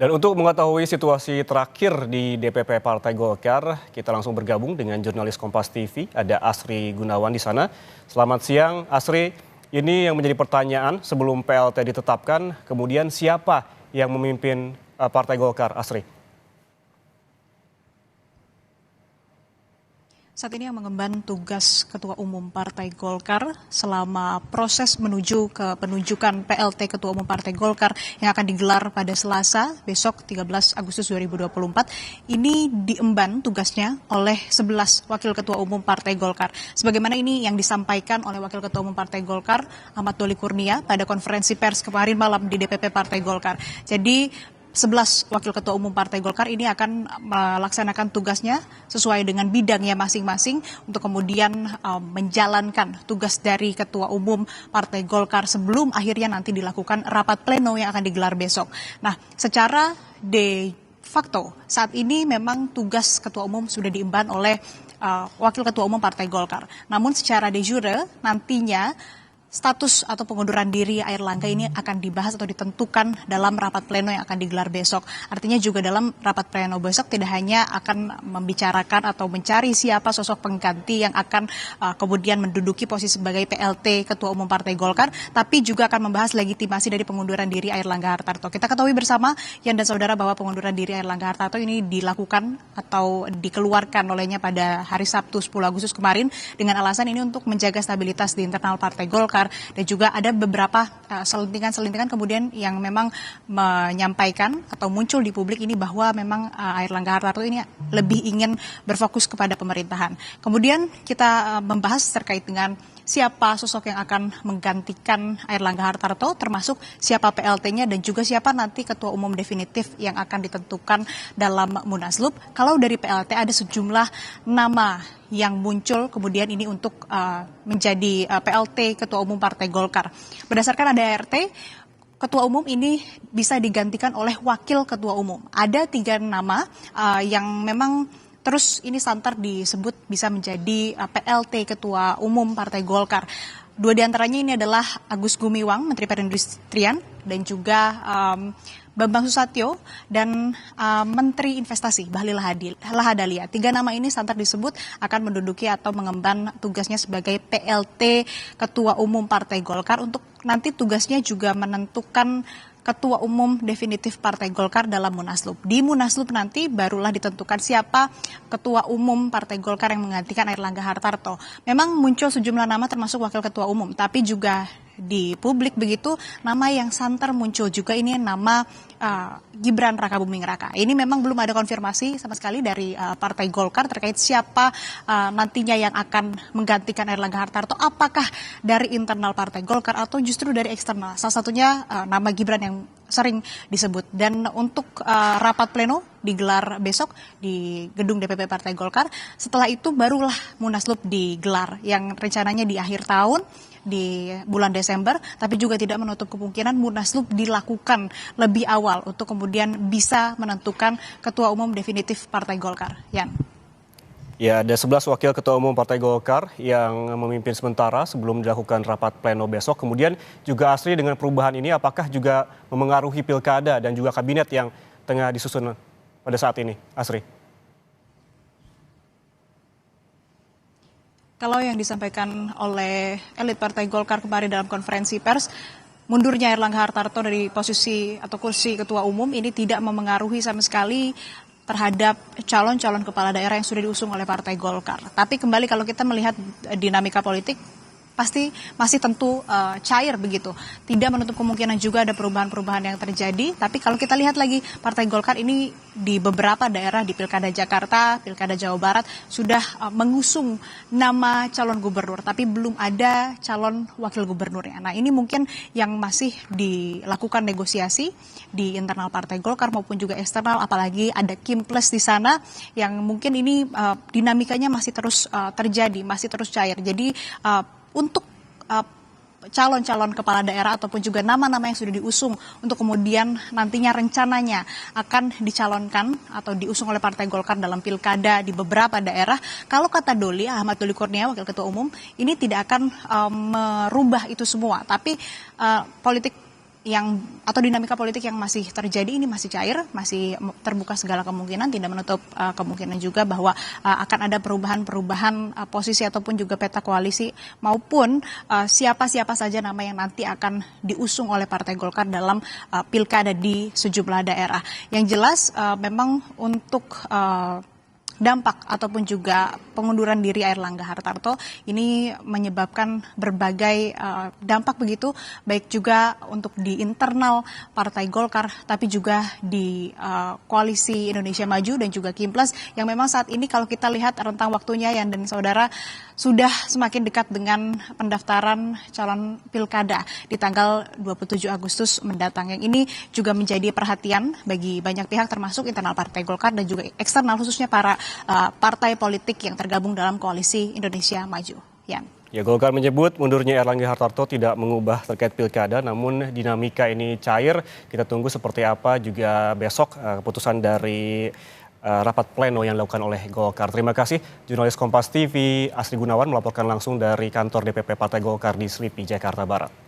Dan untuk mengetahui situasi terakhir di DPP Partai Golkar, kita langsung bergabung dengan jurnalis Kompas TV, ada Asri Gunawan di sana. Selamat siang, Asri. Ini yang menjadi pertanyaan sebelum PLT ditetapkan, kemudian siapa yang memimpin Partai Golkar, Asri? Saat ini yang mengemban tugas Ketua Umum Partai Golkar selama proses menuju ke penunjukan PLT Ketua Umum Partai Golkar yang akan digelar pada Selasa besok 13 Agustus 2024 ini diemban tugasnya oleh 11 Wakil Ketua Umum Partai Golkar. Sebagaimana ini yang disampaikan oleh Wakil Ketua Umum Partai Golkar Ahmad Doli Kurnia pada konferensi pers kemarin malam di DPP Partai Golkar. Jadi 11 Wakil Ketua Umum Partai Golkar ini akan melaksanakan tugasnya sesuai dengan bidangnya masing-masing untuk kemudian menjalankan tugas dari Ketua Umum Partai Golkar sebelum akhirnya nanti dilakukan rapat pleno yang akan digelar besok. Nah, secara de facto saat ini memang tugas Ketua Umum sudah diemban oleh Wakil Ketua Umum Partai Golkar. Namun secara de jure nantinya status atau pengunduran diri Airlangga ini akan dibahas atau ditentukan dalam rapat pleno yang akan digelar besok. Artinya juga dalam rapat pleno besok tidak hanya akan membicarakan atau mencari siapa sosok pengganti yang akan kemudian menduduki posisi sebagai PLT Ketua Umum Partai Golkar, tapi juga akan membahas legitimasi dari pengunduran diri Airlangga Hartarto. Kita ketahui bersama, Yan dan Saudara, bahwa pengunduran diri Airlangga Hartarto ini dilakukan atau dikeluarkan olehnya pada hari Sabtu 10 Agustus kemarin dengan alasan ini untuk menjaga stabilitas di internal Partai Golkar. Dan juga ada beberapa selentingan-selentingan kemudian yang memang menyampaikan atau muncul di publik ini bahwa memang Airlangga Hartarto ini lebih ingin berfokus kepada pemerintahan. Kemudian kita membahas terkait dengan siapa sosok yang akan menggantikan Airlangga Hartarto, termasuk siapa PLT-nya dan juga siapa nanti Ketua Umum definitif yang akan ditentukan dalam Munaslup. Kalau dari PLT ada sejumlah nama yang muncul kemudian ini untuk menjadi PLT Ketua Umum Partai Golkar. Berdasarkan ADART, Ketua Umum ini bisa digantikan oleh Wakil Ketua Umum. Ada 3 nama yang memang terus ini santer disebut bisa menjadi PLT Ketua Umum Partai Golkar. 2 diantaranya ini adalah Agus Gumiwang, Menteri Perindustrian, dan juga Bambang Susatyo dan Menteri Investasi Bahlil Lahadalia. 3 nama ini santer disebut akan menduduki atau mengemban tugasnya sebagai PLT Ketua Umum Partai Golkar untuk nanti tugasnya juga menentukan Ketua Umum definitif Partai Golkar dalam Munaslup. Di Munaslup nanti barulah ditentukan siapa Ketua Umum Partai Golkar yang menggantikan Airlangga Hartarto. Memang muncul sejumlah nama termasuk Wakil Ketua Umum, tapi juga di publik begitu nama yang santer muncul juga ini nama Gibran Rakabuming Raka. Ini memang belum ada konfirmasi sama sekali dari Partai Golkar terkait siapa nantinya yang akan menggantikan Airlangga Hartarto. Apakah dari internal Partai Golkar atau justru dari eksternal? Salah satunya nama Gibran yang sering disebut. Dan untuk rapat pleno digelar besok di gedung DPP Partai Golkar. Setelah itu barulah Munaslup digelar yang rencananya di akhir tahun di bulan Desember, tapi juga tidak menutup kemungkinan Munaslup dilakukan lebih awal untuk kemudian bisa menentukan Ketua Umum definitif Partai Golkar. Yan. Ya, ada 11 Wakil Ketua Umum Partai Golkar yang memimpin sementara sebelum dilakukan rapat pleno besok. Kemudian juga Asri, dengan perubahan ini apakah juga memengaruhi pilkada dan juga kabinet yang tengah disusun pada saat ini, Asri? Kalau yang disampaikan oleh elit Partai Golkar kemarin dalam konferensi pers, mundurnya Airlangga Hartarto dari posisi atau kursi Ketua Umum ini tidak memengaruhi sama sekali terhadap calon-calon kepala daerah yang sudah diusung oleh Partai Golkar. Tapi kembali kalau kita melihat dinamika politik, pasti masih tentu cair begitu. Tidak menutup kemungkinan juga ada perubahan-perubahan yang terjadi. Tapi kalau kita lihat lagi Partai Golkar ini di beberapa daerah di Pilkada Jakarta, Pilkada Jawa Barat sudah mengusung nama calon gubernur. Tapi belum ada calon wakil gubernurnya. Nah ini mungkin yang masih dilakukan negosiasi di internal Partai Golkar maupun juga eksternal. Apalagi ada Kim Plus di sana yang mungkin ini dinamikanya masih terus terjadi, masih terus cair. Jadi untuk calon-calon kepala daerah ataupun juga nama-nama yang sudah diusung untuk kemudian nantinya rencananya akan dicalonkan atau diusung oleh Partai Golkar dalam pilkada di beberapa daerah. Kalau kata Ahmad Doli Kurnia, Wakil Ketua Umum, ini tidak akan merubah itu semua. Tapi politik atau dinamika politik yang masih terjadi ini masih cair, masih terbuka segala kemungkinan, tidak menutup kemungkinan juga bahwa akan ada perubahan-perubahan posisi ataupun juga peta koalisi maupun siapa-siapa saja nama yang nanti akan diusung oleh Partai Golkar dalam pilkada di sejumlah daerah. Yang jelas memang untuk dampak ataupun juga pengunduran diri Airlangga Hartarto ini menyebabkan berbagai dampak begitu, baik juga untuk di internal Partai Golkar tapi juga di koalisi Indonesia Maju dan juga Kimplas yang memang saat ini kalau kita lihat rentang waktunya Yan dan saudara sudah semakin dekat dengan pendaftaran calon pilkada di tanggal 27 Agustus mendatang. Yang ini juga menjadi perhatian bagi banyak pihak termasuk internal Partai Golkar dan juga eksternal khususnya para partai politik yang tergabung dalam koalisi Indonesia Maju. Yan. Ya, Golkar menyebut mundurnya Airlangga Hartarto tidak mengubah terkait pilkada, namun dinamika ini cair. Kita tunggu seperti apa juga besok keputusan dari rapat pleno yang dilakukan oleh Golkar. Terima kasih jurnalis Kompas TV Asri Gunawan melaporkan langsung dari kantor DPP Partai Golkar di Selipi, Jakarta Barat.